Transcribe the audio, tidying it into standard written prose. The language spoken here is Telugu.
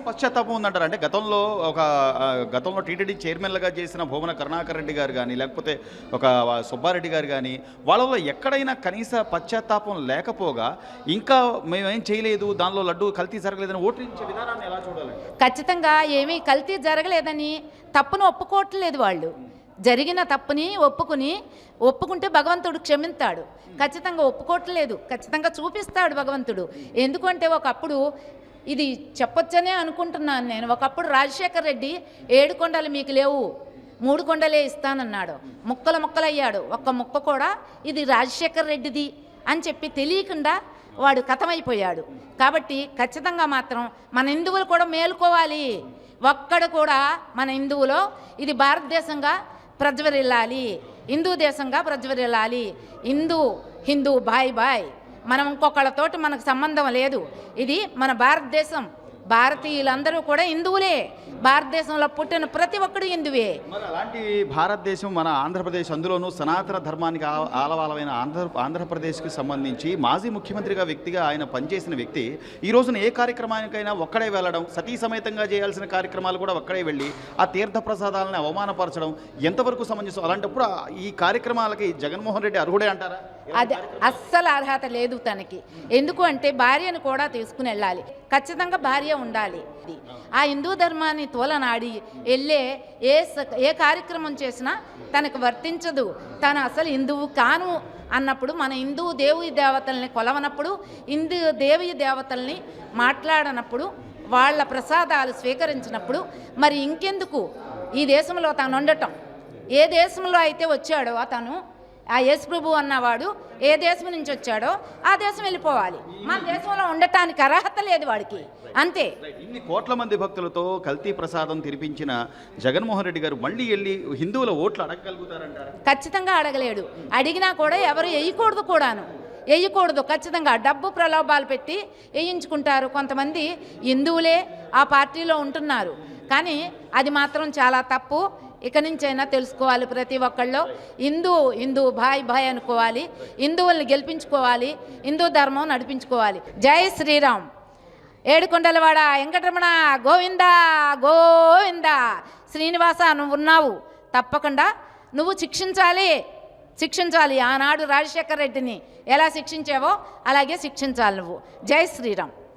పశ్చాత్తాపం ఉందంటారు. అంటే గతంలో టీటీడీ చైర్మన్లుగా చేసిన భూమన కరుణాకర్ రెడ్డి గారు కానీ, లేకపోతే ఒక సుబ్బారెడ్డి గారు కానీ, వాళ్ళలో ఎక్కడైనా కనీస పశ్చాత్తాపం లేకపోగా ఇంకా మేమేం చేయలేదు, దానిలో లడ్డు కల్తీ జరగలేదని ఓట్లించే విధానాన్ని ఎలా చూడాలి? ఖచ్చితంగా ఏమీ కల్తీ జరగలేదని తప్పును ఒప్పుకోవట్లేదు వాళ్ళు. జరిగిన తప్పుని ఒప్పుకుంటే భగవంతుడు క్షమిస్తాడు. ఖచ్చితంగా ఒప్పుకోవట్లేదు, ఖచ్చితంగా చూపిస్తాడు భగవంతుడు. ఎందుకంటే ఒకప్పుడు ఇది చెప్పొచ్చనే అనుకుంటున్నాను నేను. ఒకప్పుడు రాజశేఖర్ రెడ్డి 7 కొండలు మీకు లేవు, 3 కొండలే ఇస్తానన్నాడు. ముక్కలయ్యాడు. ఒక్క ముక్క కూడా ఇది రాజశేఖర్ రెడ్డిది అని చెప్పి తెలియకుండా వాడు కథమైపోయాడు. కాబట్టి ఖచ్చితంగా మాత్రం మన హిందువులు కూడా మేలుకోవాలి. ఒక్కడ కూడా మన హిందువులో ఇది భారతదేశంగా ప్రజ్వరిల్లాలి, హిందూ దేశంగా ప్రజ్వరిల్లాలి. హిందూ బాయ్. మనం ఇంకొకళ్ళతోటి మనకు సంబంధం లేదు. ఇది మన భారతదేశం. భారతీయులందరూ కూడా హిందువులే. భారతదేశంలో పుట్టిన ప్రతి ఒక్కడు హిందువే. మరి అలాంటి భారతదేశం మన ఆంధ్రప్రదేశ్, అందులోనూ సనాతన ధర్మానికి ఆలవాలమైన ఆంధ్రప్రదేశ్కి సంబంధించి మాజీ ముఖ్యమంత్రిగా వ్యక్తిగా ఆయన పనిచేసిన వ్యక్తి ఈ రోజున ఏ కార్యక్రమానికైనా ఒక్కడే వెళ్ళడం, సతీ సమేతంగా చేయాల్సిన కార్యక్రమాలు కూడా ఒక్కడే వెళ్ళి ఆ తీర్థ ప్రసాదాలను అవమానపరచడం ఎంతవరకు సమంజసం? అలాంటప్పుడు ఈ కార్యక్రమాలకి జగన్మోహన్ రెడ్డి అర్హుడే అంటారా? అది అస్సలు అర్హత లేదు తనకి. ఎందుకు అంటే భార్యను కూడా తీసుకుని వెళ్ళాలి. ఖచ్చితంగా భార్య ఉండాలి. ఆ హిందూ ధర్మాన్ని తోలనాడి వెళ్ళే ఏ కార్యక్రమం చేసినా తనకు వర్తించదు. తను అసలు హిందువు కాను అన్నప్పుడు, మన హిందూ దేవి దేవతల్ని కొలవనప్పుడు, హిందూ దేవి దేవతల్ని మాట్లాడనప్పుడు, వాళ్ళ ప్రసాదాలు స్వీకరించినప్పుడు మరి ఇంకెందుకు ఈ దేశంలో తాను ఉండటం? ఏ దేశంలో అయితే వచ్చాడో తను, ఆ యేసు ప్రభు అన్నవాడు ఏ దేశం నుంచి వచ్చాడో ఆ దేశం వెళ్ళిపోవాలి. మన దేశంలో ఉండటానికి అర్హత లేదు వాడికి, అంతే. ఇన్ని కోట్ల మంది భక్తులతో కల్తీ ప్రసాదం తినిపించిన జగన్మోహన్ రెడ్డి గారు మళ్ళీ వెళ్ళి హిందువుల ఓట్లు అడగగలుగుతారంటారు? ఖచ్చితంగా అడగలేడు. అడిగినా కూడా ఎవరు వేయకూడదు. ఖచ్చితంగా డబ్బు ప్రలోభాలు పెట్టి వేయించుకుంటారు. కొంతమంది హిందువులే ఆ పార్టీలో ఉంటున్నారు, కానీ అది మాత్రం చాలా తప్పు. ఇక నుంచైనా తెలుసుకోవాలి ప్రతి ఒక్కళ్ళు. హిందూ బాయ్ అనుకోవాలి, హిందువుల్ని గెలిపించుకోవాలి, హిందూ ధర్మం నడిపించుకోవాలి. జై శ్రీరామ్. ఏడుకొండలవాడ వెంకటరమణ గోవిందా. శ్రీనివాస నువ్వు ఉన్నావు, తప్పకుండా నువ్వు శిక్షించాలి. ఆనాడు రాజశేఖర్ రెడ్డిని ఎలా శిక్షించావో అలాగే శిక్షించాలి నువ్వు. జై శ్రీరామ్.